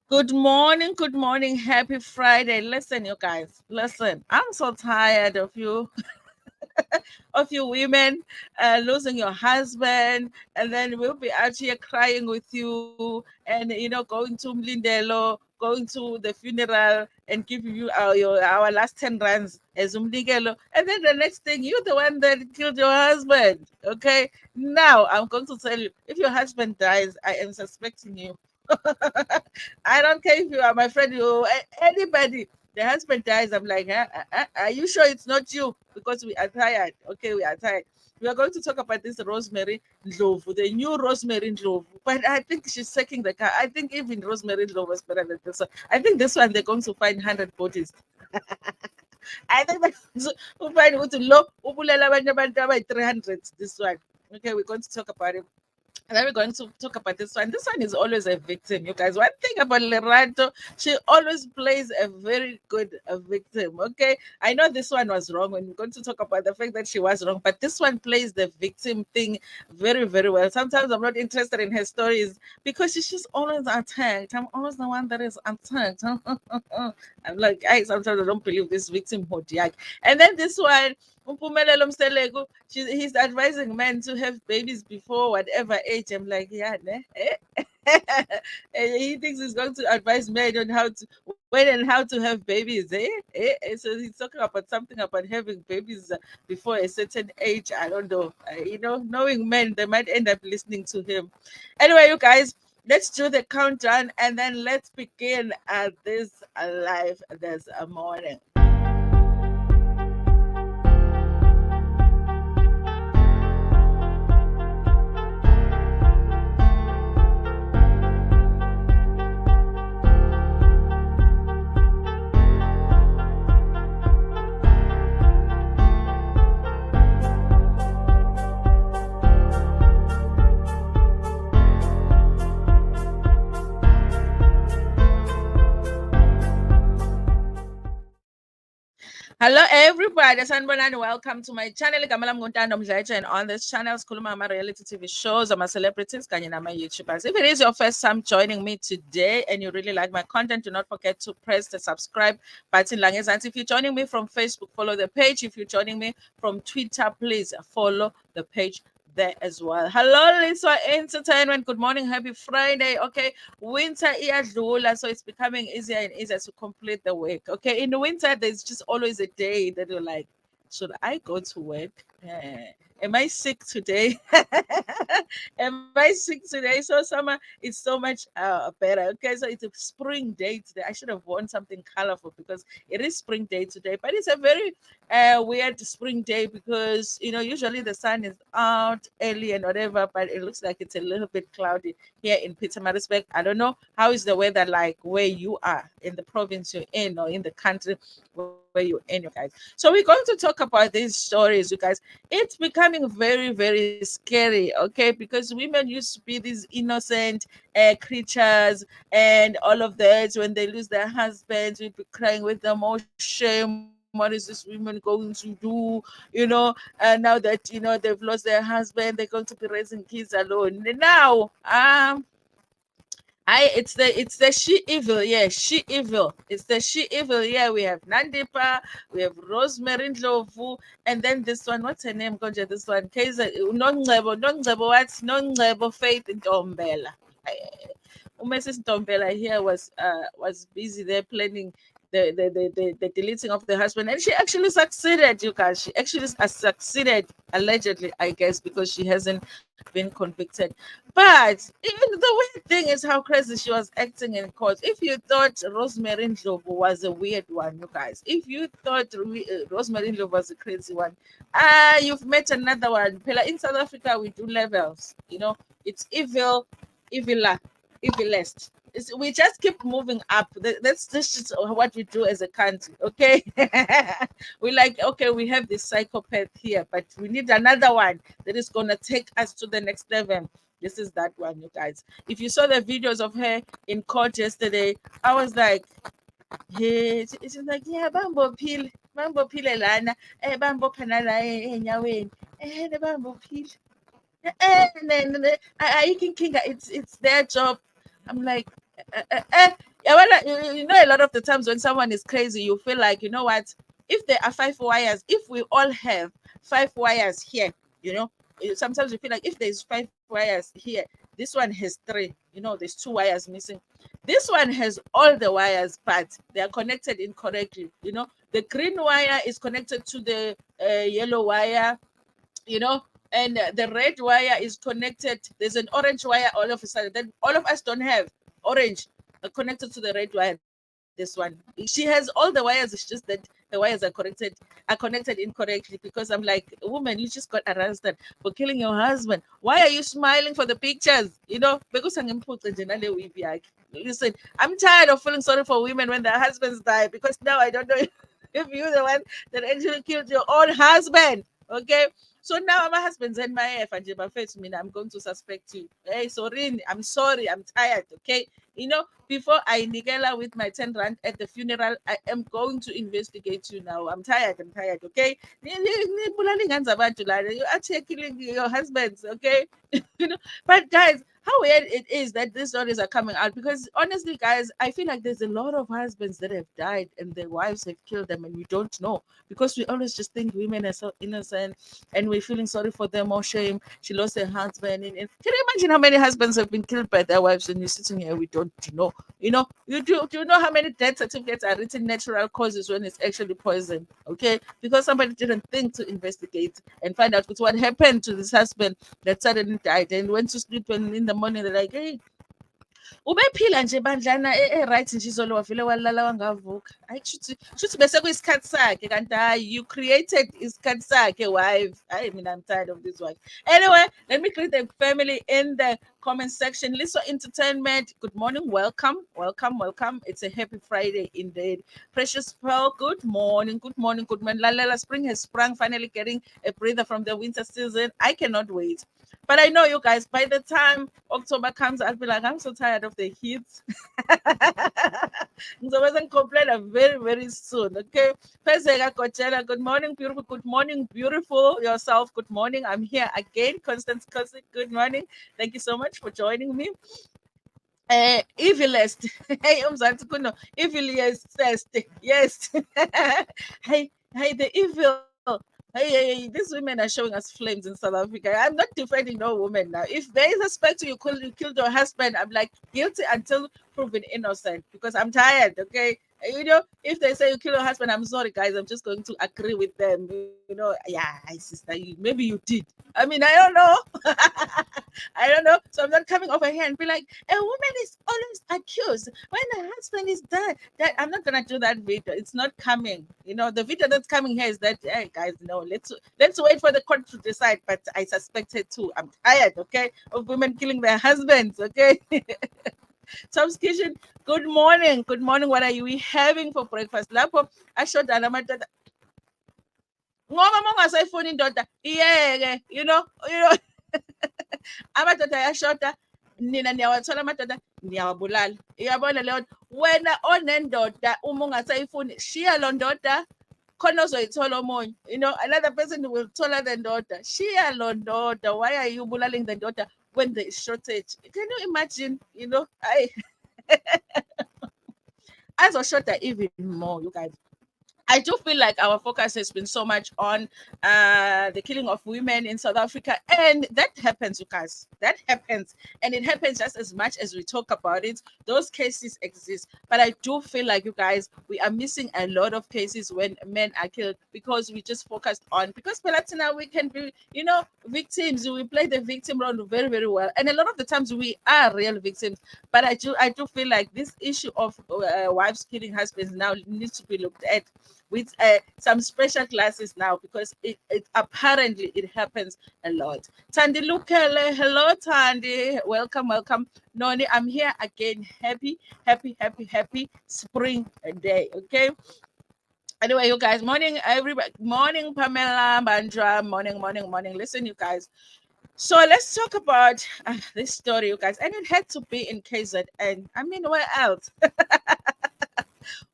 Good morning, happy Friday. Listen, you guys, listen. I'm so tired of you women losing your husband, and then we'll be out here crying with you, and going to Mlindelo, going to the funeral, and giving you our last 10 rands as umligelo, and then the next thing you're the one that killed your husband. Okay, now I'm going to tell you, if your husband dies, I am suspecting you. I don't care if you are my friend, anybody. The husband dies. I'm like, are you sure it's not you? Because we are tired. Okay, we are tired. We are going to talk about this Rosemary Ndlovu, the new Rosemary Ndlovu. But I think she's taking the car. I think even Rosemary Ndlovu is better than this one. I think this one they're going to find 100 bodies. I think that's we'll find ukuthi lo ubulela abanye abantu abayi 300 this one. Okay, we're going to talk about it. And then we're going to talk about this one. This one is always a victim, you guys. One thing about Lerato, she always plays a very good victim. Okay, I know this one was wrong. When we're going to talk about the fact that she was wrong, but this one plays the victim thing very, very well. Sometimes I'm not interested in her stories because she's just always attacked. I'm always the one that is attacked. I'm like, I sometimes I don't believe this victimhood. Yeah. And then this one, Mpumelelo Mseleku, he's advising men to have babies before whatever age. I'm like, yeah, ne? And he thinks he's going to advise men on how to when and how to have babies. So he's talking about something about having babies before a certain age. I don't know. Knowing men, they might end up listening to him. Anyway, you guys, let's do the countdown and then let's begin this live this morning. Hello everybody, sanibonani, welcome to my channel. Igama lami nguNtando Mdletshe, and on this channel sikhuluma ama-reality TV shows, ama-celebrities kanye nama-YouTubers. If it is your first time joining me today and you really like my content, do not forget to press the subscribe button lang ezansi. If you're joining me from Facebook, follow the page. If you're joining me from Twitter, please follow the page there as well. Hello, Lisa Entertainment. Good morning. Happy Friday. Okay, winter iyadlula, so it's becoming easier and easier to complete the week. Okay, in the winter, there's just always a day that you're like, should I go to work? Am I sick today? Am I sick today? So summer is so much better. Okay, so it's a spring day today. I should have worn something colorful because it is spring day today, but it's a very weird spring day because usually the sun is out early and whatever, but it looks like it's a little bit cloudy here in Pietermaritzburg. I don't know how is the weather like where you are in the province you're in or in the country where you're in, you guys. So we're going to talk about these stories, you guys. It's becoming very, very scary, okay? Because women used to be these innocent creatures and all of that. When they lose their husbands, we'd be crying with them, oh shame, what is this woman going to do? And now that they've lost their husband, they're going to be raising kids alone. Now, it's the she evil, yeah, she evil. It's the she evil. Yeah, we have Nandipa, we have Rosemary Ndlovu, and then this one, what's her name? Konje, this one, Kaiser Nongcebo, what's Nongcebo Faith Ntombela. Mrs. Ntombela here was busy there planning the deleting of the husband, and she actually succeeded, you guys. She actually succeeded, allegedly, I guess, because she hasn't been convicted. But even the weird thing is how crazy she was acting in court. If you thought Rosemary Ndlovu was a weird one, you guys, if you thought Rosemary Ndlovu was a crazy one, you've met another one. In South Africa, we do levels. It's evil, eviler, evilest. We just keep moving up. That's just what we do as a country, okay? We like, okay, we have this psychopath here, but we need another one that is going to take us to the next level. This is that one, you guys. If you saw the videos of her in court yesterday, I was like, hey, she's like, yeah, bambo pile lana, bambo panala enyaweni, bambo pile. And then I can king, it's their job. I'm like, Yeah, well, a lot of the times when someone is crazy, you feel like, you know what? If there are 5 wires, if we all have 5 wires here, you know, sometimes you feel like if there's 5 wires here, this one has three. There's 2 wires missing. This one has all the wires, but they are connected incorrectly. The green wire is connected to the yellow wire, you know, and the red wire is connected. There's an orange wire all of a sudden. Then all of us don't have orange connected to the red wire. This one, she has all the wires. It's just that the wires are connected incorrectly. Because I'm like, woman, you just got arrested for killing your husband. Why are you smiling for the pictures? Because listen, I'm tired of feeling sorry for women when their husbands die, because now I don't know if you're the one that actually killed your own husband. Okay. So now my husband's in my F and my face me. I'm going to suspect you. Hey, sorry, I'm sorry, I'm tired. Okay. Before I nigela with my 10 rand at the funeral, I am going to investigate you now. I'm tired. Okay. You are killing your husbands. Okay. But guys, how weird it is that these stories are coming out, because honestly, guys, I feel like there's a lot of husbands that have died and their wives have killed them, and we don't know, because we always just think women are so innocent and we're feeling sorry for them. Or shame, she lost her husband. And can you imagine how many husbands have been killed by their wives, and you're sitting here, we don't know. Do you know how many death certificates are written natural causes when it's actually poison? Okay, because somebody didn't think to investigate and find out what happened to this husband that suddenly died and went to sleep, and in the morning they're like, hey, ubephila nje bandlana right nje izolo wavele walala wangavuka. Hayi kushuthi bese kuyisikhathi sakhe, kanti hayi, you created isikhathi sakhe, wife. I mean, I'm tired of this wife. Anyway, let me greet the family in the comment section. Liso Entertainment, good morning, welcome. It's a happy Friday indeed. Precious Pearl, good morning. Lalela, spring has sprung, finally getting a breather from the winter season. I cannot wait. But I know you guys, by the time October comes, I'll be like, I'm so tired of the heat. So I wasn't complaining very, very soon. Okay. Pesega Coachella, good morning, beautiful. Good morning, beautiful yourself. Good morning. I'm here again. Constance Kosik, good morning. Thank you so much for joining me. Evilest. Hey, evilest. Yes. Hey, the evil. Hey, these women are showing us flames in South Africa. I'm not defending no woman now. If there is a specter you killed your husband, I'm like, guilty until proven innocent, because I'm tired. Okay. If they say you kill your husband, I'm sorry, guys. I'm just going to agree with them. Yeah, sister, maybe you did. I mean, I don't know. I don't know. So I'm not coming over here and be like, a woman is always accused when her husband is dead. That I'm not gonna do that video. It's not coming. The video that's coming here is that, hey guys, let's wait for the court to decide. But I suspect it too. I'm tired, okay, of women killing their husbands, okay. Tom's Kitchen, good morning. What are we having for breakfast? Lapho ashoda lamadoda. Ngoba mongasayifuni indoda iyeke, amadoda ayashoda, nina niyawathola amadoda niyawabulala. Iyabona leyo nto? Wena onendoda uma ungasayifuni, shiya lo ndoda khona ozoyithola omunye. Another person will thola the ndoda. Shiya lo ndoda. Why are you bulaling the ndoda when there is shortage? Can you imagine? Azoshoda even more, you guys. I do feel like our focus has been so much on the killing of women in South Africa. And that happens, you guys. That happens. And it happens just as much as we talk about it. Those cases exist. But I do feel like, you guys, we are missing a lot of cases when men are killed, because we just focused on, because Palatina, we can be, victims. We play the victim role very, very well. And a lot of the times we are real victims. But I do feel like this issue of wives killing husbands now needs to be looked at with some special classes now, because it apparently it happens a lot. Tandi Lukele, hello Tandi, welcome. Noni, I'm here again. Happy spring day. Okay. Anyway, you guys, morning everybody, morning Pamela, Bandra, morning. Listen, you guys. So let's talk about this story, you guys. And it had to be in KZN. I mean, where else?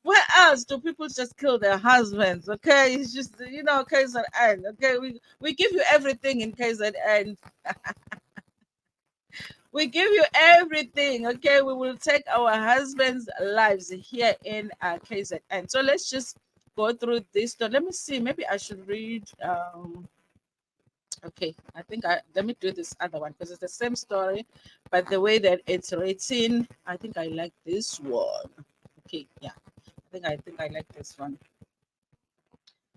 Where else do people just kill their husbands? Okay, it's just KZN. Okay, we give you everything in KZN. We give you everything, okay? We will take our husbands' lives here in KZN. So let's just go through this. So let me see. Maybe I should read. Okay, I think let me do this other one because it's the same story, but the way that it's written, I think I like this one. Okay, yeah, I think I like this one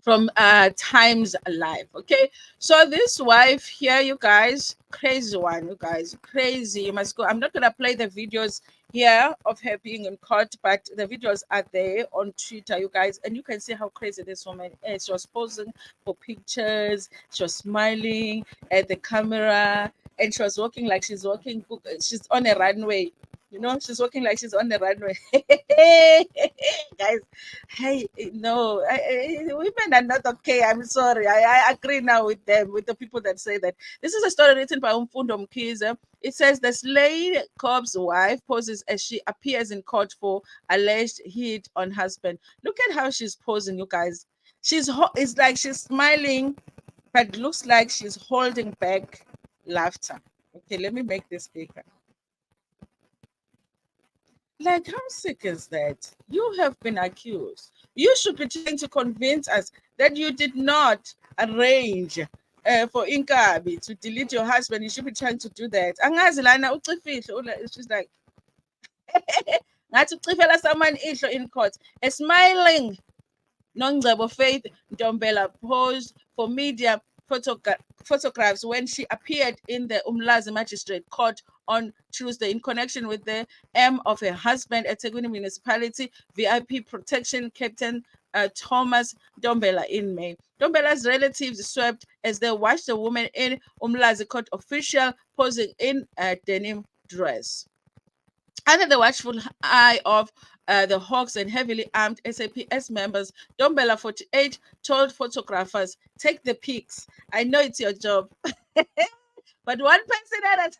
from Times Alive. Okay, so this wife here, you guys, crazy one, you guys, crazy. You must go. I'm not gonna play the videos here of her being in court, but the videos are there on Twitter, you guys, and you can see how crazy this woman is. She was posing for pictures, she was smiling at the camera, and she was walking like she's walking, she's on a runway. You know, she's walking like she's on the runway. Guys, hey, no, women are not okay. I'm sorry. I agree now with them, with the people that say that. This is a story written by Umfundo Mkhize. It says the slain cop's wife poses as she appears in court for alleged hit on husband. Look at how she's posing, you guys. It's like she's smiling, but looks like she's holding back laughter. Okay, let me make this bigger. Like, how sick is that? You have been accused. You should be trying to convince us that you did not arrange for Inkabi to delete your husband. You should be trying to do that. Angazi lana ucifihlo. She's like, ngathi ucifela someone ihlo in court. A smiling Nongzebo Faith Ntombela posed for media photographs when she appeared in the Umlazi Magistrate Court on Tuesday in connection with the M of her husband at Teguni Municipality VIP Protection Captain Thomas Ntombela in May. Ntombela's relatives swept as they watched the woman in Umlazi Court official posing in a denim dress. Under the watchful eye of the Hawks and heavily armed SAPS members, Ntombela 48 told photographers, "Take the pics. I know it's your job." But one person at a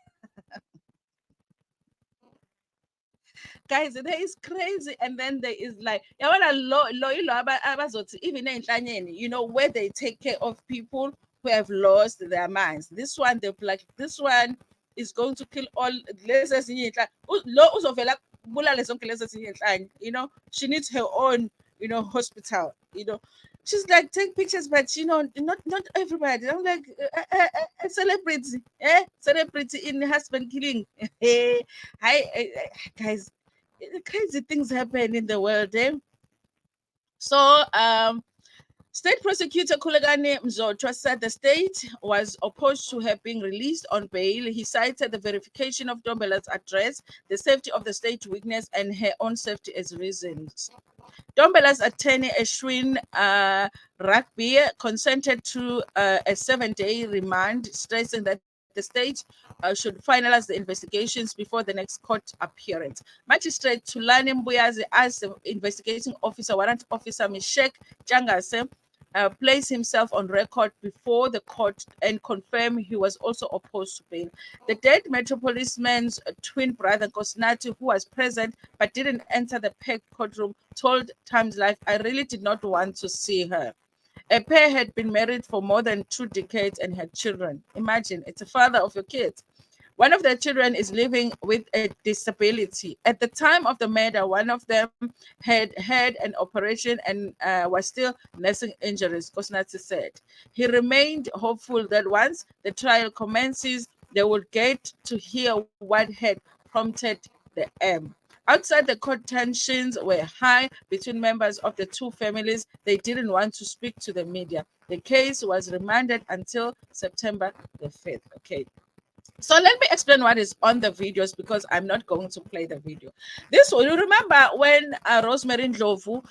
guys, there is crazy, and then there is like even you know, where they take care of people who have lost their minds. This one, they like this one is going to kill all. You know, she needs her own, you know, hospital. You know, she's like, take pictures, but you know, not everybody. I'm like a celebrity, celebrity in husband killing. Hi, guys, crazy things happen in the world. So, State Prosecutor Kulegane Mzotra said the state was opposed to her being released on bail. He cited the verification of Ntombela's address, the safety of the state witness, and her own safety as reasons. Ntombela's attorney, Ashwin Rugby, consented to a 7-day remand, stressing that the state should finalize the investigations before the next court appearance. Magistrate Tulani Mbuyazi asked the investigating officer, warrant officer Mishek Jangase, place himself on record before the court and confirm he was also opposed to bail. The dead Metropolisman's twin brother, Kosnati, who was present but didn't enter the packed courtroom, told Times Life, "I really did not want to see her." A pair had been married for more than 2 decades and had children. Imagine, it's a father of your kids. One of their children is living with a disability. At the time of the murder, one of them had had an operation and was still nursing injuries, Kosnati said. He remained hopeful that once the trial commences, they would get to hear what had prompted the M. Outside the court, tensions were high between members of the two families. They didn't want to speak to the media. The case was remanded until September the 5th. Okay. So let me explain what is on the videos because I'm not going to play the video. This one, you remember when Rosemary Ndlovu,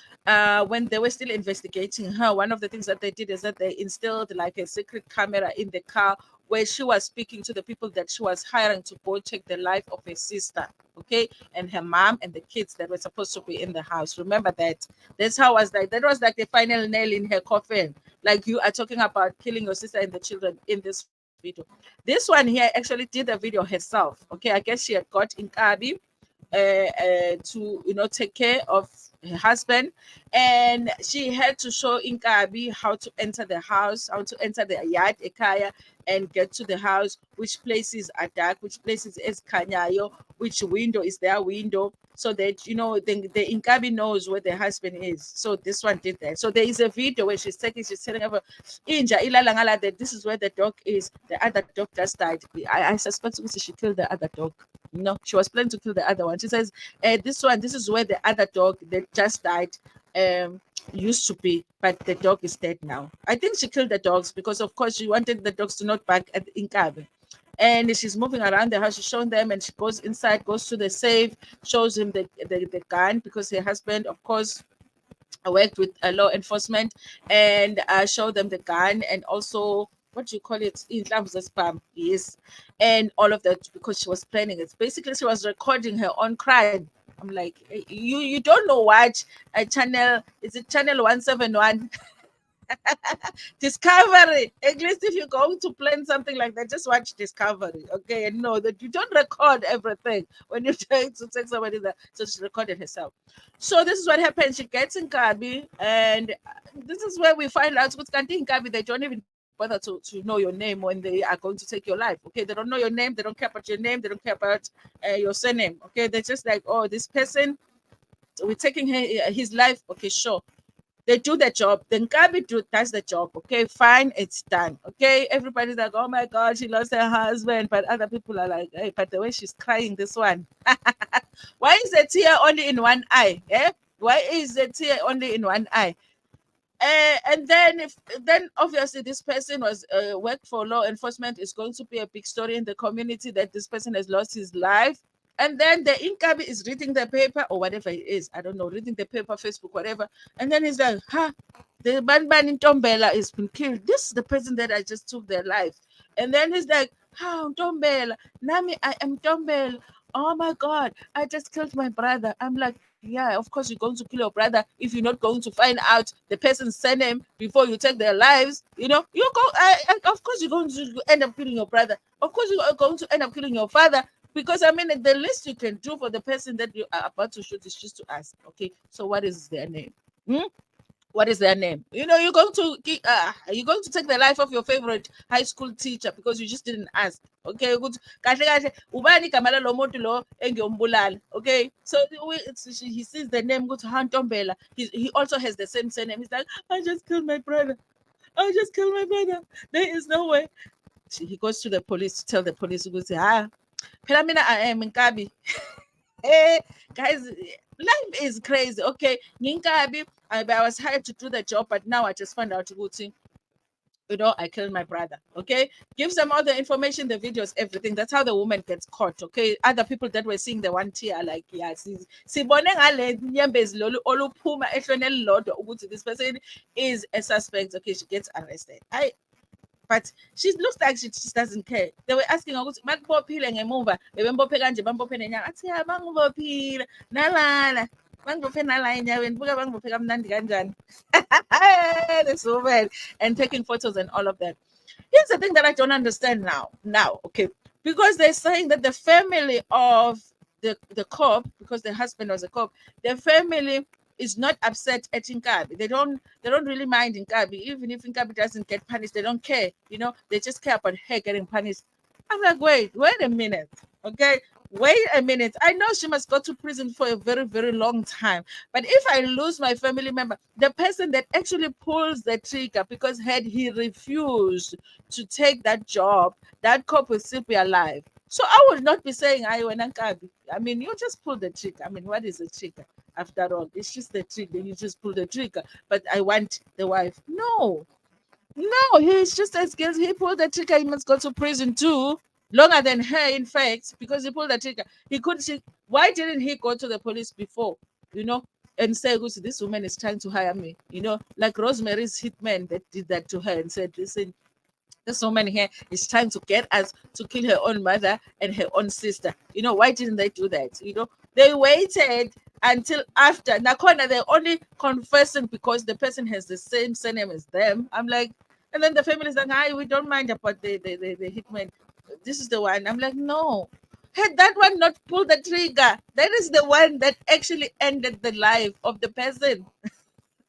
when they were still investigating her, one of the things that they did is that they instilled like a secret camera in the car where she was speaking to the people that she was hiring to go take the life of her sister, okay, and her mom and the kids that were supposed to be in the house. Remember that? That's how was like that was like the final nail in her coffin. Like you are talking about killing your sister and the children in this video. This one here actually did the video herself. Okay, I guess she had got in Kabi to take care of her husband, and she had to show Inkabi how to enter the house, how to enter the yard, Ekaya, and get to the house, which places are dark, which places is Kanyayo, which window is their window, so that the Inkabi knows where the husband is. So this one did that. So there is a video where she's telling her Inja Ilalangala that this is where the dog is. The other dog just died. I suspect she killed the other dog. She was planning to kill the other one. She says, this is where the other dog that just died used to be, but the dog is dead now. I think she killed the dogs because, of course, she wanted the dogs to not bark at Inkabi. And she's moving around the house, she's showing them, and she goes inside, goes to the safe, shows him the gun, because her husband, of course, worked with law enforcement, and showed them the gun, and also, what do you call it, in spam, yes, and all of that, because she was planning it. Basically, she was recording her own crime. I'm like, you don't know what a channel is, it channel 171 Discovery. At least if you're going to plan something like that, just watch Discovery, okay? And know that you don't record everything when you're trying to take somebody there. So she recorded herself. So this is what happens. She gets in Kabi, and this is where we find out what's in Kabi. They don't even bother to know your name when they are going to take your life, okay? They don't know your name. They don't care about your name. They don't care about your surname, okay? They're just like, oh, this person, we're taking his life, okay, sure. They do the job. Then Gabi does the job. Okay, fine, it's done. Okay, everybody's like, oh my God, she lost her husband. But other people are like, hey, but the way she's crying, this one. Why is the tear only in one eye? Eh? Why is the tear only in one eye? And then obviously this person was worked for law enforcement. Is going to be a big story in the community that this person has lost his life. And then the Inkabi is reading the paper or whatever it is. I don't know, reading the paper, Facebook, whatever. And then he's like, the Banban in Tombela has been killed. This is the person that I just took their life. And then he's like, Tombela, Nami, I am Tombela. Oh my God, I just killed my brother. I'm like, yeah, of course you're going to kill your brother if you're not going to find out the person's surname before you take their lives. You go, of course you're going to end up killing your brother. Of course you're going to end up killing your father. Because I mean, the least you can do for the person that you are about to shoot is just to ask, okay, so what is their name? What is their name? You're going to take the life of your favorite high school teacher because you just didn't ask. Okay, good. Okay, so he sees the name, go to Hantombela. He also has the same surname. He's like, I just killed my brother. There is no way. He goes to the police to tell the police, he goes, Pelamina, I am in Kabi. Hey, guys, life is crazy. Okay, Ninkabi, I was hired to do the job, but now I just found out I killed my brother. Okay, gives them all the information, the videos, everything. That's how the woman gets caught. Okay, other people that were seeing the one tear, like, yeah, this person is a suspect. Okay, she gets arrested. But she looks like she just doesn't care. They were asking her, "Bakubophile ngemuva, bebembophe kanje, bambophe nenyanga." Athi, "Ya, bangibophile, nalala, bangibophe nala enyaweni, buka bangibophe kamnandi kanjani." This woman, and taking photos and all of that. Here's the thing that I don't understand now, okay, because they're saying that the family of the cop, because the husband was a cop, the family is not upset at Inkabi. They don't really mind Inkabi. Even if Inkabi doesn't get punished, they don't care. They just care about her getting punished. I'm like, wait a minute. Okay. Wait a minute. I know she must go to prison for a very, very long time. But if I lose my family member, the person that actually pulls the trigger, because had he refused to take that job, that cop will still be alive. So I would not be saying, I mean, you just pull the trigger. I mean, what is a trigger? After all, it's just the trigger. You just pull the trigger. But I want the wife. No, he's just as guilty. He pulled the trigger. He must go to prison too. Longer than her, in fact, because he pulled the trigger. Why didn't he go to the police before? And say, this woman is trying to hire me. Like Rosemary's hitman that did that to her and said, listen, there's so many here. It's time to get us to kill her own mother and her own sister. Why didn't they do that? They waited until after. Nakona, they're only confessing because the person has the same surname as them. I'm like, and then the family is like, hi, we don't mind about the hitman. This is the one. I'm like, no. Had that one not pulled the trigger, that is the one that actually ended the life of the person.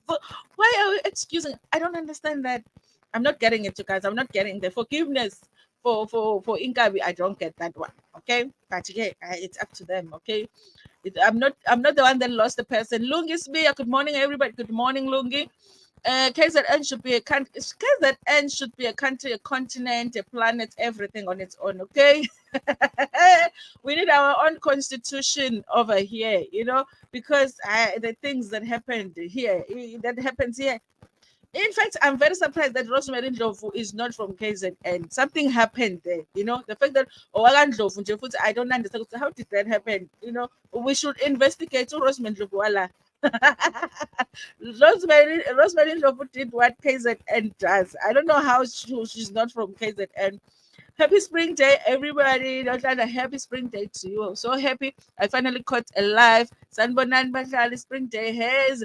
So why are we excusing? I don't understand that. I'm not getting it, you guys. I'm not getting the forgiveness for Inkabi. I don't get that one. Okay, but yeah, it's up to them. Okay, I'm not the one that lost the person. Lungi Smia, good morning, everybody. Good morning, Lungi. KZN should be a country. KZN should be a country, a continent, a planet, everything on its own. Okay, we need our own constitution over here. Because the things that happened here, that happens here. In fact, I'm very surprised that Rosemary Ndlovu is not from KZN. Something happened there. The fact that Ndlovu nje futhi, I don't understand how did that happen. We should investigate who Rosemary Ndlovu wala. Rosemary Ndlovu did what KZN does. I don't know how she's not from KZN. Happy spring day, everybody. Notlanda, happy spring day to you. I'm so happy. I finally caught a live. Sanbonan Bashali spring day has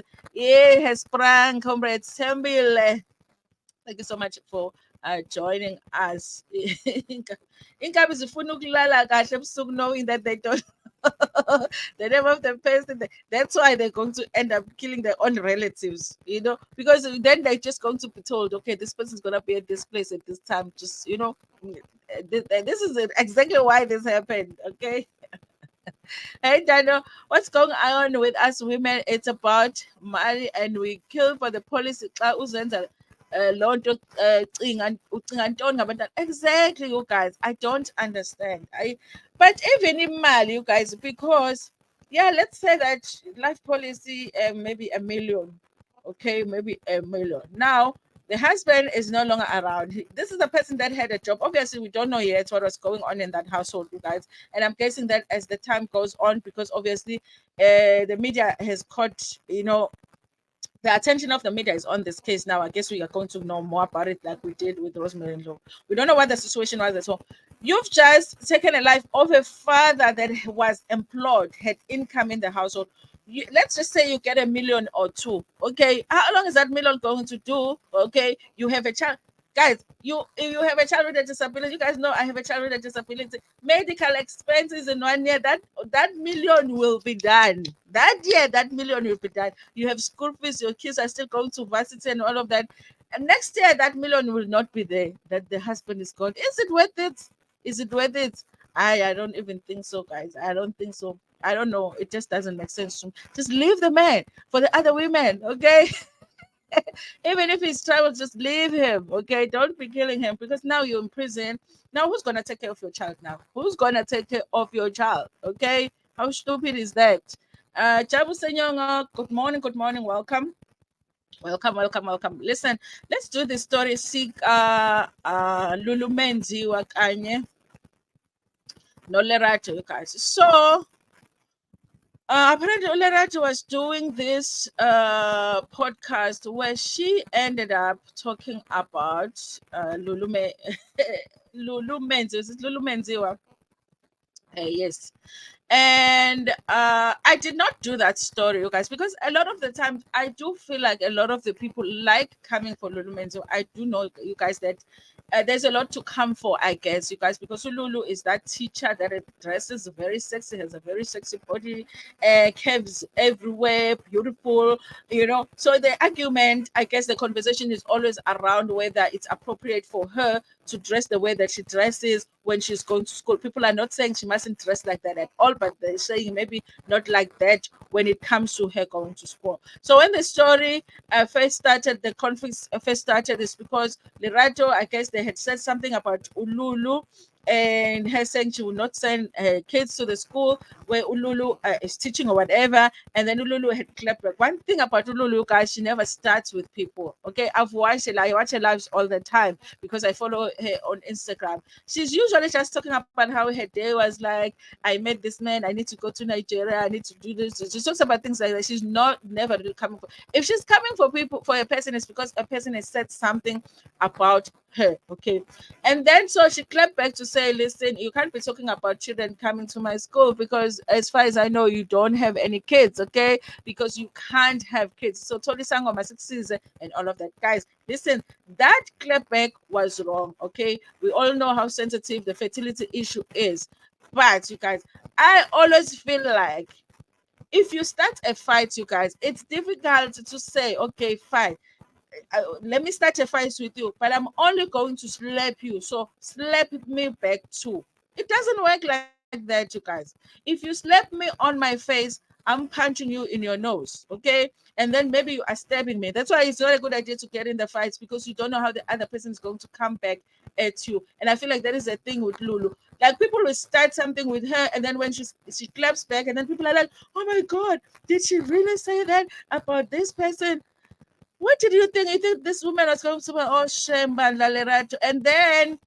sprung, comrades. Tembile. Thank you so much for joining us. Inkabi zifuna ukulala kahle ebusuku, knowing that they don't the name of the person. That's why they're going to end up killing their own relatives, because then they're just going to be told, okay, this person's going to be at this place at this time. Just, this is exactly why this happened, okay? Hey, Dano, what's going on with us women? It's about money, and we kill for the policy. Exactly, you guys. I don't understand. But even in Mali, you guys, because let's say that life policy, maybe 1 million. Okay, maybe 1 million. Now the husband is no longer around. This is the person that had a job. Obviously, we don't know yet what was going on in that household, you guys. And I'm guessing that as the time goes on, because obviously the media has caught, the attention of the media is on this case now. I guess we are going to know more about it like we did with Rosemary Law. We don't know what the situation was at all. You've just taken a life of a father that was employed, had income in the household. Let's just say you get 1 million or two. Okay, how long is that million going to do? Okay, you have a child. Guys, you have a child with a disability. You guys know I have a child with a disability. Medical expenses in 1 year, that million will be done. That year, that million will be done. You have school fees, your kids are still going to varsity and all of that. And next year, that million will not be there. That the husband is gone. Is it worth it? Is it worth it? I don't even think so, guys. I don't think so. I don't know. It just doesn't make sense to me. Just leave the man for the other women, okay? Even if he's trouble, just leave him, okay? Don't be killing him, because now you're in prison. Now who's gonna take care of your child now? Who's gonna take care of your child? Okay? How stupid is that? Jabu Senyonga, good morning, welcome. Welcome. Listen, let's do this story. Seek Lulu Menzi Wakanye. No Lerato, you guys. So apparently Lerato was doing this podcast where she ended up talking about Lulu Menzi. Is it Lulu Menziwa? Yes. And I did not do that story, you guys, because a lot of the times I do feel like a lot of the people like coming for Lulu Menzo. I do know, you guys, that there's a lot to come for, I guess, you guys, because Lulu is that teacher that dresses very sexy, has a very sexy body, curves everywhere, beautiful, So the argument, I guess, the conversation is always around whether it's appropriate for her to dress the way that she dresses when she's going to school. People are not saying she mustn't dress like that at all, but they're saying maybe not like that when it comes to her going to school. So when the story first started, the conflict first started is because Lerato, I guess they had said something about Lulu, and her saying she would not send her kids to the school where Ululu is teaching or whatever. And then Ululu had clapped back. One thing about Ululu, guys, she never starts with people. Okay, I watch her lives all the time because I follow her on Instagram. She's usually just talking about how her day was like. I met this man. I need to go to Nigeria. I need to do this. She talks about things like that. She's never really coming for. If she's coming for people, for a person, it's because a person has said something about her. Okay, and then so she clapped back to say, listen, you can't be talking about children coming to my school because as far as I know, you don't have any kids, okay? Because you can't have kids. So Tony Sangoma 6 and all of that. Guys, listen, that clapback was wrong, okay? We all know how sensitive the fertility issue is. But you guys, I always feel like if you start a fight, you guys, it's difficult to say, okay, fine, let me start a fight with you, but I'm only going to slap you. So slap me back too. It doesn't work like that, you guys. If you slap me on my face, I'm punching you in your nose, okay? And then maybe you are stabbing me. That's why it's not a good idea to get in the fights because you don't know how the other person is going to come back at you. And I feel like that is a thing with Lulu. Like people will start something with her, and then when she claps back, and then people are like, "Oh my God, did she really say that about this person?" What did you think? You think this woman was going to say, oh, shame, Lerato? And then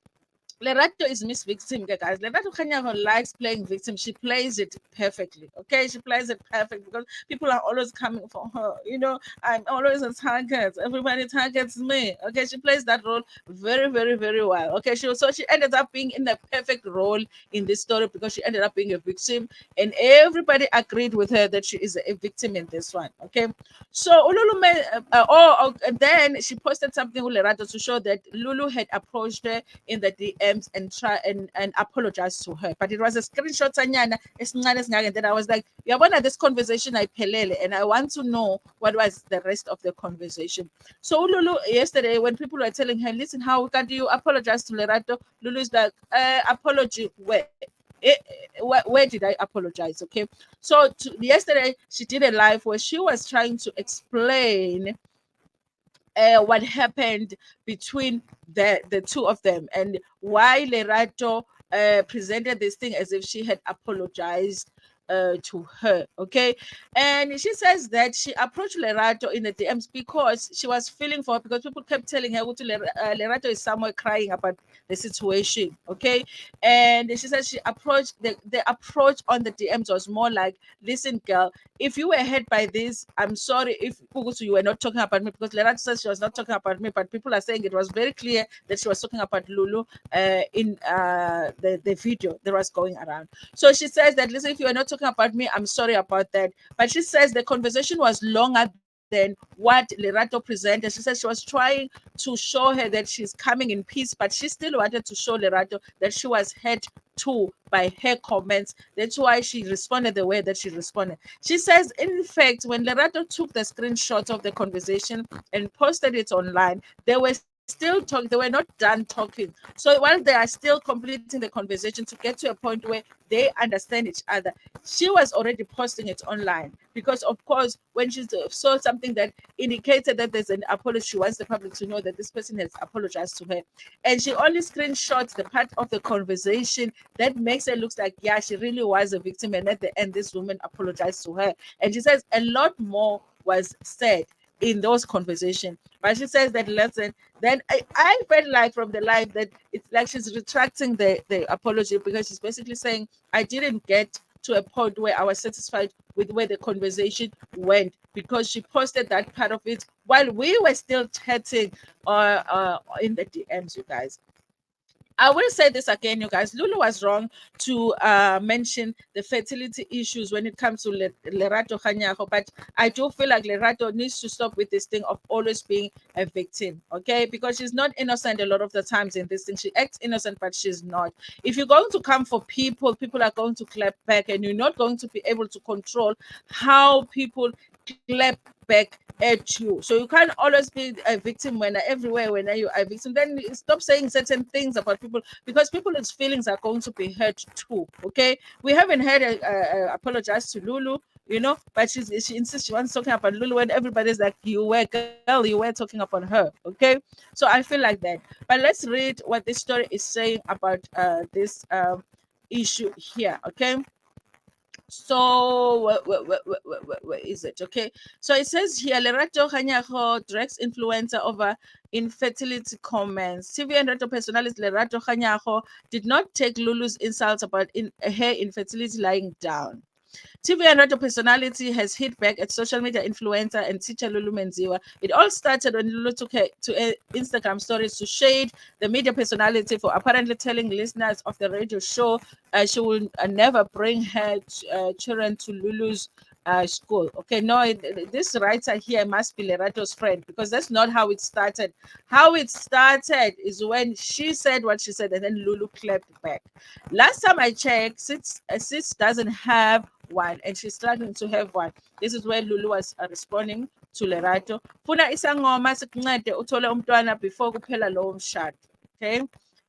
Lerato is Miss Victim, guys. Lerato Kanyako likes playing victim. She plays it perfectly. Okay, she plays it perfect because people are always coming for her. You know, I'm always a target. Everybody targets me. Okay, she plays that role very, very, very well. Okay, she ended up being in the perfect role in this story because she ended up being a victim, and everybody agreed with her that she is a victim in this one. Okay, so Ululu and then she posted something with Lerato to show that Lulu had approached her in the DMs and try and apologize to her. But it was a screenshot and then I was like, yeah, when this conversation I pelele and I want to know what was the rest of the conversation. So Lulu yesterday when people were telling her, listen, how can you apologize to Lerato? Lulu is like, apology where? Where did I apologize? Okay, so yesterday she did a live where she was trying to explain what happened between the two of them and why Lerato presented this thing as if she had apologized to her. Okay, and she says that she approached Lerato in the DMs because she was feeling for her because people kept telling her Lerato is somewhere crying about the situation. Okay, and she says she approached the approach on the DMs was more like, listen, girl, if you were hurt by this, I'm sorry if Pugusu, you were not talking about me because Lerato says she was not talking about me, but people are saying it was very clear that she was talking about Lulu in the video that was going around. So she says that, listen, if you are not talking about me, I'm sorry about that. But she says the conversation was longer than what Lerato presented. She said she was trying to show her that she's coming in peace, but she still wanted to show Lerato that she was hurt too by her comments. That's why she responded the way that she responded. She says, in fact, when Lerato took the screenshot of the conversation and posted it online, they were still talking, they were not done talking. So while they are still completing the conversation to get to a point where they understand each other, she was already posting it online because, of course, when she saw something that indicated that there's an apology, she wants the public to know that this person has apologized to her. And she only screenshots the part of the conversation that makes it look like, yeah, she really was a victim. And at the end, this woman apologized to her. And she says a lot more was said in those conversations. But she says that lesson. Then I felt like from the live that it's like she's retracting the apology because she's basically saying, I didn't get to a point where I was satisfied with where the conversation went because she posted that part of it while we were still chatting in the DMs, you guys. I will say this again, you guys. Lulu was wrong to mention the fertility issues when it comes to Lerato Khanyago, but I do feel like Lerato needs to stop with this thing of always being a victim, okay? Because she's not innocent a lot of the times in this thing. She acts innocent, but she's not. If you're going to come for people, people are going to clap back, and you're not going to be able to control how people clap back at you. So you can't always be a victim when everywhere when you are a victim. Then stop saying certain things about people because people's feelings are going to be hurt too. Okay, we haven't heard apologize to Lulu, you know, but she insists she wants talking about Lulu when everybody's like, you were girl, you were talking about her. Okay, so I feel like that. But let's read what this story is saying about this issue here. Okay. So where is it? Okay. So it says here, Lerato Khanyago drags influencer over infertility comments. TV and radio personality Lerato Khanyago did not take Lulu's insults about her infertility lying down. TV and radio personality has hit back at social media influencer and teacher Lulu Menziwa. It all started when Lulu took her to Instagram stories to shade the media personality for apparently telling listeners of the radio show she will never bring her children to Lulu's school. Okay, no, this writer here must be Lerato's friend, because that's not how it started. How it started is when she said what she said, and then Lulu clapped back. Last time I checked, Sis doesn't have one, and she's struggling to have one. This is where Lulu was responding to Lerato. Funa isangoma sikuncede uthole umntwana before kuphela lowo mshado. Okay,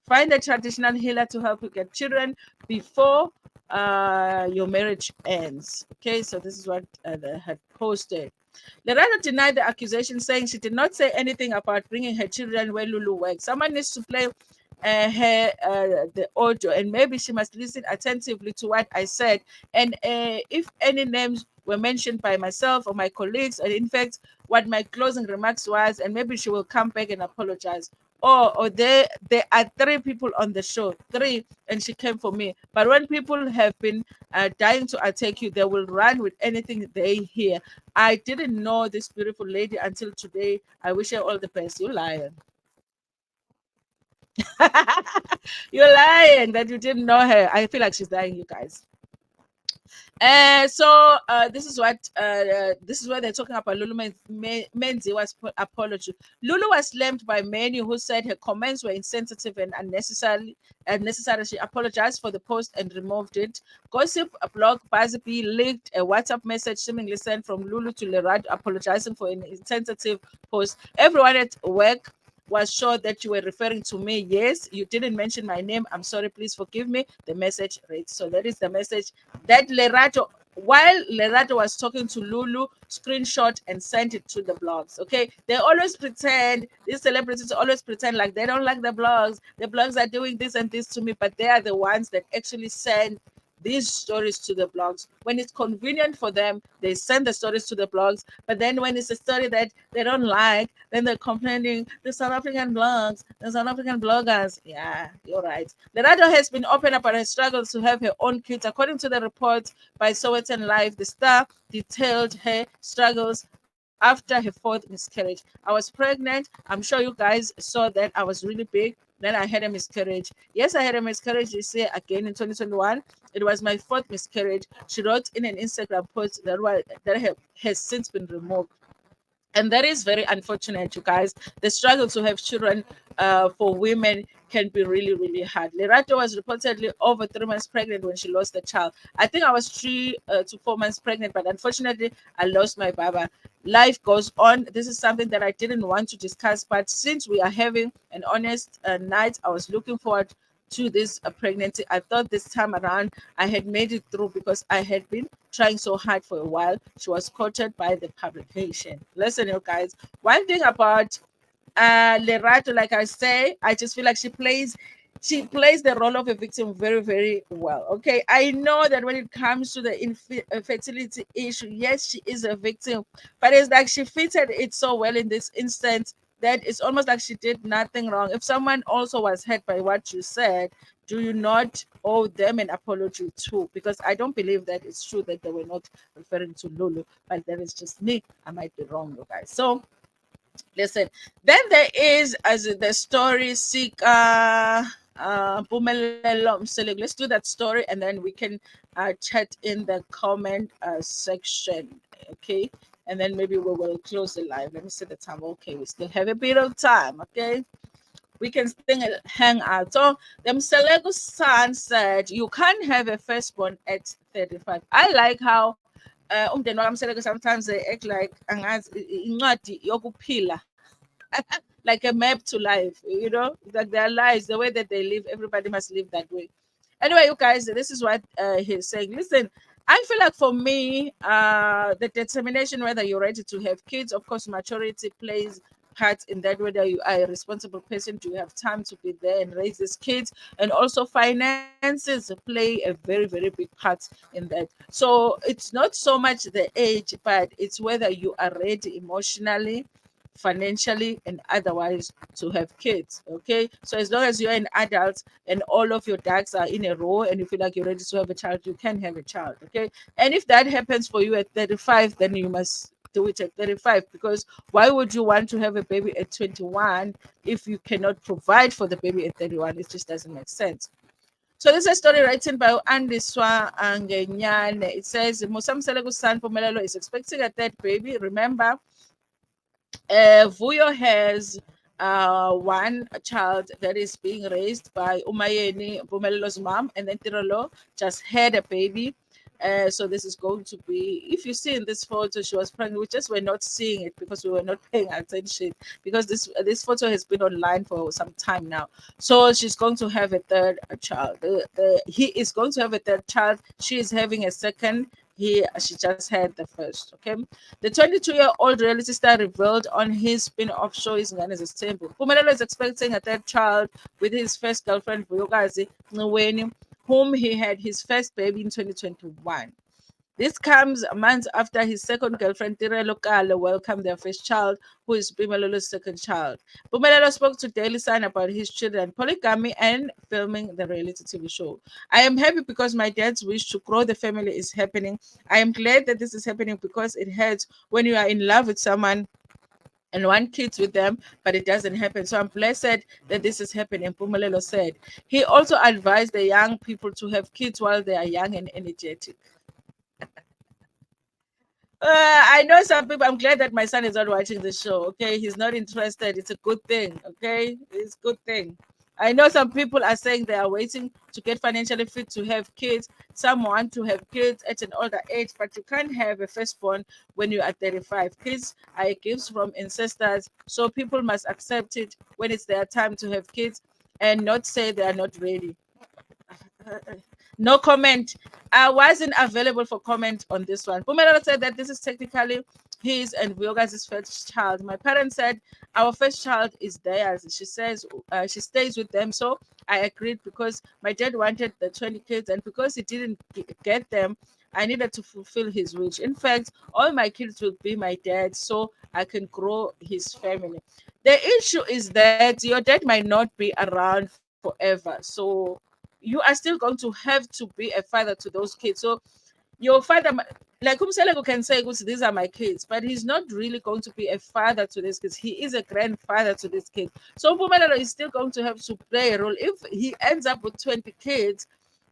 find a traditional healer to help you get children before your marriage ends. Okay, so this is what they had posted. Lerato denied the accusation, saying she did not say anything about bringing her children where Lulu works. Someone needs to play her the audio, and maybe she must listen attentively to what I said. And if any names were mentioned by myself or my colleagues, and in fact, what my closing remarks was, and maybe she will come back and apologize. Or there are three people on the show, three, and she came for me. But when people have been dying to attack you, they will run with anything they hear. I didn't know this beautiful lady until today. I wish her all the best. You lying. You're lying that you didn't know her. I feel like she's lying, you guys. So this is where they're talking about Lulu Menziwa's apology. Lulu was slammed by many who said her comments were insensitive and unnecessary. She apologized for the post and removed it. Gossip blog Bazipi leaked a WhatsApp message seemingly sent from Lulu to Lerato apologizing for an insensitive post. Everyone at work was sure that you were referring to me. Yes, you didn't mention my name. I'm sorry. Please forgive me. The message reads. So that is the message that Lerato, while Lerato was talking to Lulu, screenshot and sent it to the blogs. Okay, they always pretend, these celebrities always pretend like they don't like the blogs. The blogs are doing this and this to me, but they are the ones that actually send these stories to the blogs. When it's convenient for them, they send the stories to the blogs. But then when it's a story that they don't like, then they're complaining, the South African blogs, the South African bloggers. Yeah, you're right. Lerato has been open about her struggles to have her own kids. According to the report by Sowetan Live, the star detailed her struggles after her fourth miscarriage. I was pregnant. I'm sure you guys saw that I was really big. Then I had a miscarriage. Yes, I had a miscarriage this year again in 2021. It was my fourth miscarriage. She wrote in an Instagram post that has since been removed. And that is very unfortunate, you guys. The struggle to have children for women can be really, really hard. Lerato was reportedly over 3 months pregnant when she lost the child. I think I was 3 to 4 months pregnant, but unfortunately, I lost my baba. Life goes on. This is something that I didn't want to discuss, but since we are having an honest night, I was looking forward to this pregnancy. I thought this time around I had made it through because I had been trying so hard for a while. She was quoted by the publication. Listen, you guys, one thing about Lerato, like I say, I just feel like she plays the role of a victim very, very well. Okay, I know that when it comes to the infertility issue, yes, she is a victim, but it's like she fitted it so well in this instance that it's almost like she did nothing wrong. If someone also was hurt by what you said, do you not owe them an apology too? Because I don't believe that it's true that they were not referring to Lulu, but that is just me. I might be wrong, you guys. So listen, then there is as the story Sika Mpumelelo Mseleku. Let's do that story and then we can chat in the comment section. Okay, and then maybe we will close the live. Let me see the time. Okay, we still have a bit of time. Okay, we can still hang out. So the Mseleku son said you can't have a firstborn at 35. I like how umndeni wakamseleko sometimes they act like angazi incwadi yokuphila, like a map to life, like their lives, the way that they live, everybody must live that way. Anyway, you guys, this is what he's saying. Listen, I feel like for me, the determination whether you're ready to have kids, of course, maturity plays part in that, whether you are a responsible person, do you have time to be there and raise these kids, and also finances play a very, very big part in that. So it's not so much the age, but it's whether you are ready emotionally, financially, and otherwise to have kids. Okay, so as long as you're an adult and all of your ducks are in a row and you feel like you're ready to have a child, you can have a child. Okay, and if that happens for you at 35, then you must do it at 35, because why would you want to have a baby at 21 if you cannot provide for the baby at 31? It just doesn't make sense. So this is a story written by Andiswa Angenyane. It says Mseleku's son Mpumelelo is expecting a third baby. Remember, Vuyo has one child that is being raised by Umayeni, Mpumelo's mom, and then Tirolo just had a baby. So this is going to be, if you see in this photo, she was pregnant. We just were not seeing it because we were not paying attention, because this photo has been online for some time now. So she's going to have a third child. He is going to have a third child. She is having a second. She just had the first. Okay, the 22-year-old reality star revealed on his spin-off show is Nganez's Temple. Mpumelelo is expecting a third child with his first girlfriend, Vuyokazi Ncweni, whom he had his first baby in 2021. This comes months after his second girlfriend, Tirelo Kale, welcomed their first child, who is Mpumelelo's second child. Mpumelelo spoke to Daily Sun about his children, polygamy, and filming the reality TV show. I am happy because my dad's wish to grow the family is happening. I am glad that this is happening because it hurts when you are in love with someone and want kids with them, but it doesn't happen. So I'm blessed that this is happening, Mpumelelo said. He also advised the young people to have kids while they are young and energetic. I know some people. I'm glad that my son is not watching the show. Okay, he's not interested. It's a good thing. Okay, it's a good thing. I know some people are saying they are waiting to get financially fit to have kids. Some want to have kids at an older age, but you can't have a firstborn when you are 35. Kids are gifts from ancestors, so people must accept it when it's their time to have kids and not say they are not ready. No comment. I wasn't available for comment on this one. Mpumelelo said that this is technically his and Vuyokazi's first child. My parents said our first child is theirs. She says she stays with them. So I agreed because my dad wanted the 20 kids, and because he didn't get them, I needed to fulfill his wish. In fact, all my kids will be my dad, so I can grow his family. The issue is that your dad might not be around forever. So you are still going to have to be a father to those kids. So your father, like Mseleku can say, these are my kids, but he's not really going to be a father to these kids. He is a grandfather to these kids. So Mpumelelo is still going to have to play a role. If he ends up with 20 kids,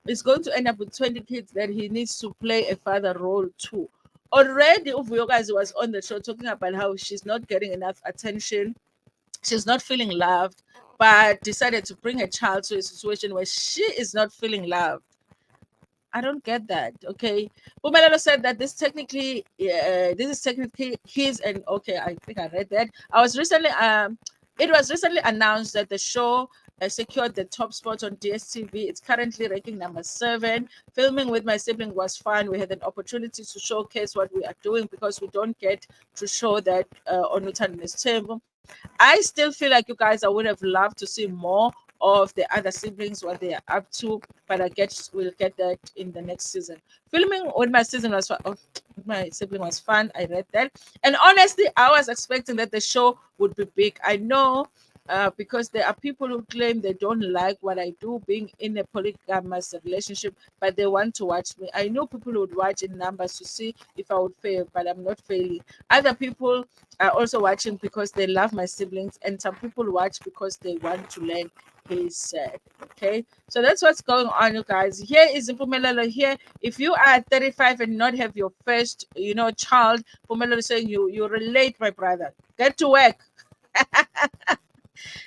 he's going to end up with 20 kids that he needs to play a father role too. Already, Uvuyokazi was on the show talking about how she's not getting enough attention, she's not feeling loved, but decided to bring a child to a situation where she is not feeling loved. I don't get that. Okay. Mpumelelo said that this is technically his, and okay, I think I read that. It was recently announced that the show secured the top spot on DSTV. It's currently ranking number 7. Filming with my sibling was fun. We had an opportunity to showcase what we are doing because we don't get to show that on Utan's table. I still feel like you guys, I would have loved to see more of the other siblings, what they are up to, but I guess we'll get that in the next season. Filming with my season was fun. Oh, my sibling was fun. I read that, and honestly, I was expecting that the show would be big. I know. Because there are people who claim they don't like what I do being in a polygamous relationship, but they want to watch me. I know people would watch in numbers to see if I would fail, but I'm not failing. Other people are also watching because they love my siblings, and some people watch because they want to learn. He said, okay, so that's what's going on, you guys. Here is Mpumelelo. Here, if you are 35 and not have your first, child, Mpumelelo is saying you relate, my brother. Get to work.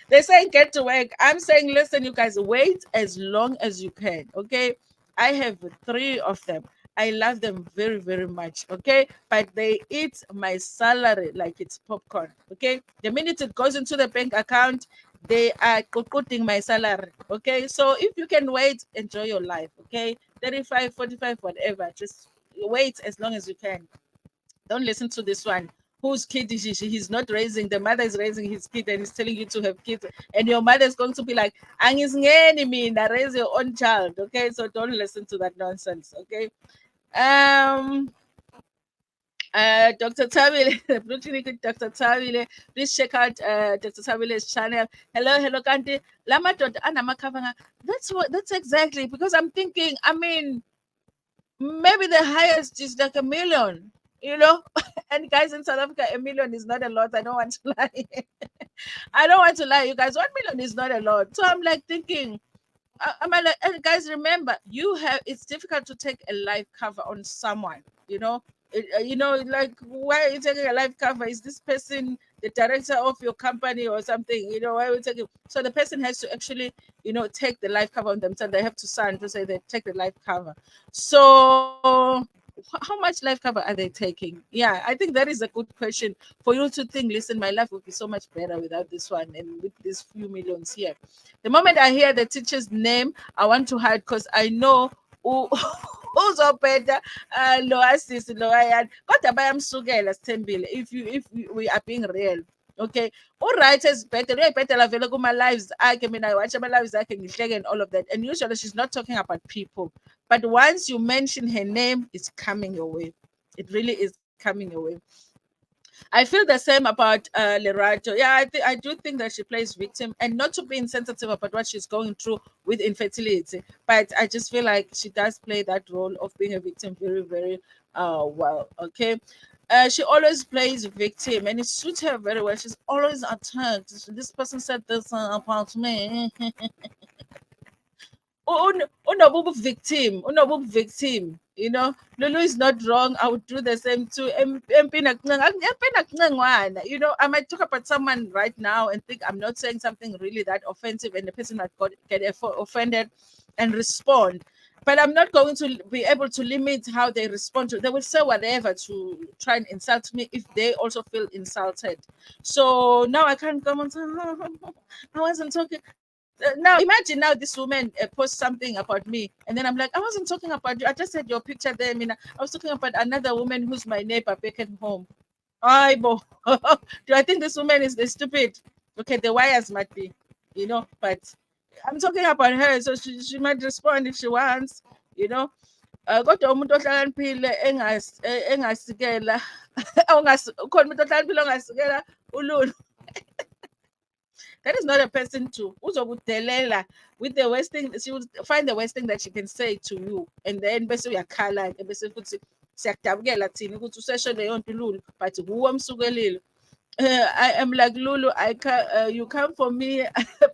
They're saying get to work. I'm saying, listen, you guys, wait as long as you can. Okay. I have 3 of them. I love them very, very much. Okay. But they eat my salary like it's popcorn. Okay. The minute it goes into the bank account, they are cutting my salary. Okay. So if you can wait, enjoy your life. Okay. 35, 45, whatever. Just wait as long as you can. Don't listen to this one. Whose kid is he? He's not raising. The mother is raising his kid and is telling you to have kids. And your mother is going to be like, "Angizingeni mina, raise your own child." Okay, so don't listen to that nonsense. Okay. Um. Dr. Tabile, Dr. Tabile, please check out Dr. Tabile's channel. Hello, Kanti. Lama anamakavanga. That's exactly because I'm thinking. I mean, maybe the highest is like 1 million, and guys, in South Africa, 1 million is not a lot. I don't want to lie. I don't want to lie, you guys. 1 million is not a lot. So I'm like thinking, and guys, remember, it's difficult to take a life cover on someone, like, why are you taking a life cover? Is this person the director of your company or something? Why are you taking? So the person has to actually, take the life cover on themselves. They have to sign to say they take the life cover. So how much life cover are they taking? Yeah, I think that is a good question for you to think. Listen, my life would be so much better without this one and with these few millions here. The moment I hear the teacher's name, I want to hide because I know who, uzophetha lo asisi lo ayani kodwa bayamsukela Sithembile, we are being real. Okay, uright ezibhedlela uyayibhedela vele kuma-lives akhe. Mina I watch ama-lives akhe ngihleke and all of that, and usually she's not talking about people, but once you mention her name, it's coming your way. It really is coming your way. I feel the same about Lerato. Yeah, I do think that she plays victim, and not to be insensitive about what she's going through with infertility, but I just feel like she does play that role of being a victim very, very well. Okay. She always plays victim, and it suits her very well. She's always attacked. This person said this about me. Unobu victim. Lulu is not wrong. I would do the same too. I might talk about someone right now and think I'm not saying something really that offensive, and the person might get offended and respond. But I'm not going to be able to limit how they respond to. They will say whatever to try and insult me if they also feel insulted. So now I can't come and say, I wasn't talking. Now imagine now this woman posts something about me, and then I'm like, I wasn't talking about you. I just said your picture there. I mean, I was talking about another woman who's my neighbor back at home. Bo. Do I think this woman is the stupid? Okay, the wires might be, but I'm talking about her, so she might respond if she wants, you know. Kodwa umuntu ohlakaniphile engasikela ukhona umuntu ohlakaniphile ongasikela uLulu. That is not a person to uzokudelela with the worst thing. She would find the worst thing that she can say to you, and then bese uyakhala bese futhi siyakudabukela thina ukuthi usesho leyo nto Lulu, but kuwe omsukelile. I am like Lulu. You come for me.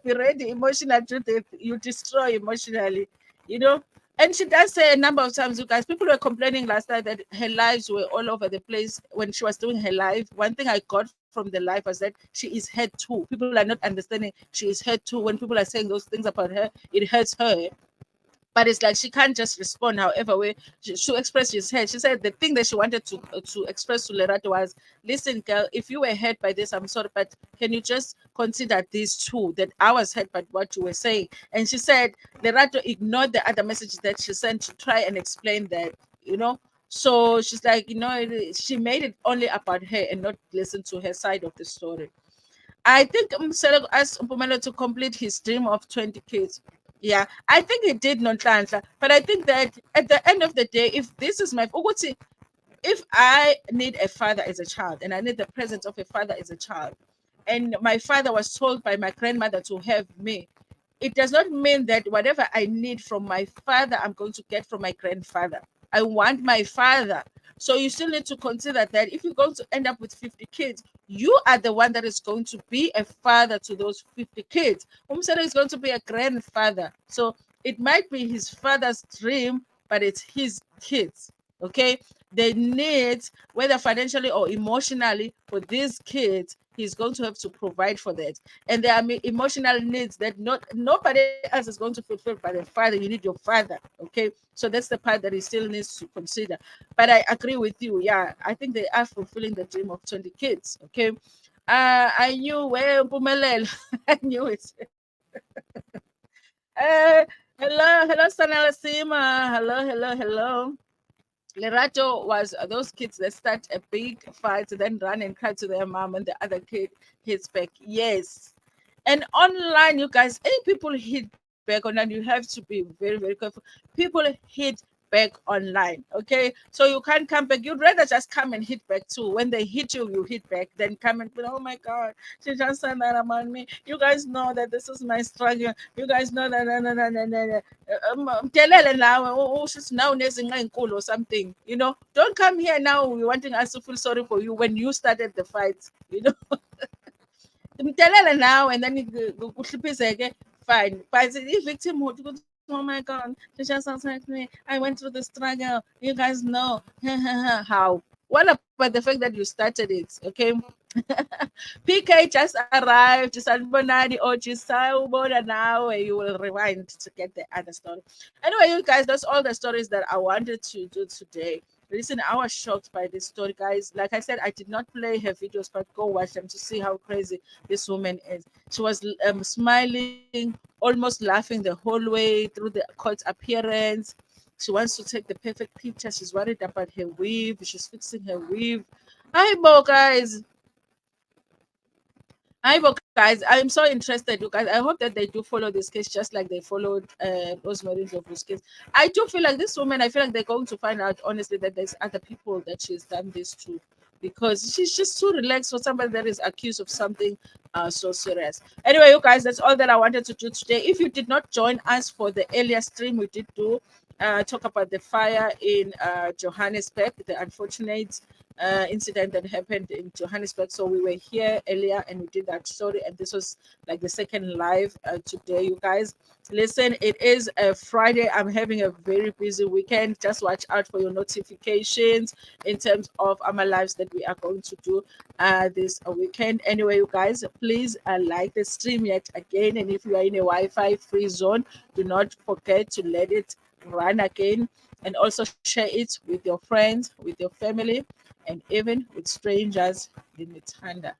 Be ready. Emotional truth. You destroy emotionally. You know. And she does say a number of times, you guys. People were complaining last night that her lives were all over the place when she was doing her live. One thing I got from the live was that she is hurt too. People are not understanding. She is hurt too. When people are saying those things about her, it hurts her. But it's like she can't just respond however way she expressed his head. She said the thing that she wanted to express to Lerato was, listen, girl, if you were hurt by this, I'm sorry, but can you just consider these two, that I was hurt by what you were saying? And she said Lerato ignored the other messages that she sent to try and explain that. So she's like, she made it only about her and not listen to her side of the story. I think Mseleku asked Mpumelelo to complete his dream of 20 kids. Yeah, I think he did, Nonhlanhla. But I think that at the end of the day, if this is my Uguti, if I need a father as a child and I need the presence of a father as a child, and my father was told by my grandmother to have me, it does not mean that whatever I need from my father, I'm going to get from my grandfather. I want my father. So you still need to consider that if you're going to end up with 50 kids, you are the one that is going to be a father to those 50 kids. Umsele is going to be a grandfather. So it might be his father's dream, but it's his kids. Okay, the needs, whether financially or emotionally, for these kids, he's going to have to provide for that. And there are emotional needs that nobody else is going to fulfill by the father. You need your father. Okay, so that's the part that he still needs to consider. But I agree with you. Yeah, I think they are fulfilling the dream of 20 kids. Okay. I knew where Mpumelelo. I knew it. Hello, Sanela Sima. Hello. Lerato was those kids that start a big fight, then run and cry to their mom, and the other kid hits back. Yes. And online, you guys, any people hit back online, you have to be very, very careful. People hit back online. Okay. So you can't come back. You'd rather just come and hit back too. When they hit you, you hit back. Then come and be, oh my God, she just said that about me. You guys know that this is my struggle. You guys know that. She's now or something. Don't come here now wanting us to feel sorry for you when you started the fight. Now, and then fine. But the victimhood, oh my God, she just sounds like me. I went through the struggle. You guys know how. What about the fact that you started it? Okay. PK just arrived. Sanibonani or Chisawubona now. You will rewind to get the other story. Anyway, you guys, that's all the stories that I wanted to do today. Listen, I was shocked by this story, guys. Like I said, I did not play her videos, but go watch them to see how crazy this woman is. She was smiling, almost laughing the whole way through the court appearance. She wants to take the perfect picture. She's worried about her weave. She's fixing her weave. Hi, Bo, guys. Hi, but guys, I'm so interested, you guys. I hope that they do follow this case just like they followed Rosemary's of this case. I do feel like this woman, I feel like they're going to find out, honestly, that there's other people that she's done this to because she's just too relaxed for somebody that is accused of something so serious. Anyway, you guys, that's all that I wanted to do today. If you did not join us for the earlier stream, we did do talk about the fire in Johannesburg, the unfortunate incident that happened in Johannesburg. So we were here earlier and we did that story, and this was like the second live today, you guys. Listen, it is a Friday. I'm having a very busy weekend. Just watch out for your notifications in terms of our lives that we are going to do this weekend. Anyway, you guys, please like the stream yet again. And if you are in a Wi-Fi free zone, do not forget to let it run again, and also share it with your friends, with your family, and even with strangers in Mitanda.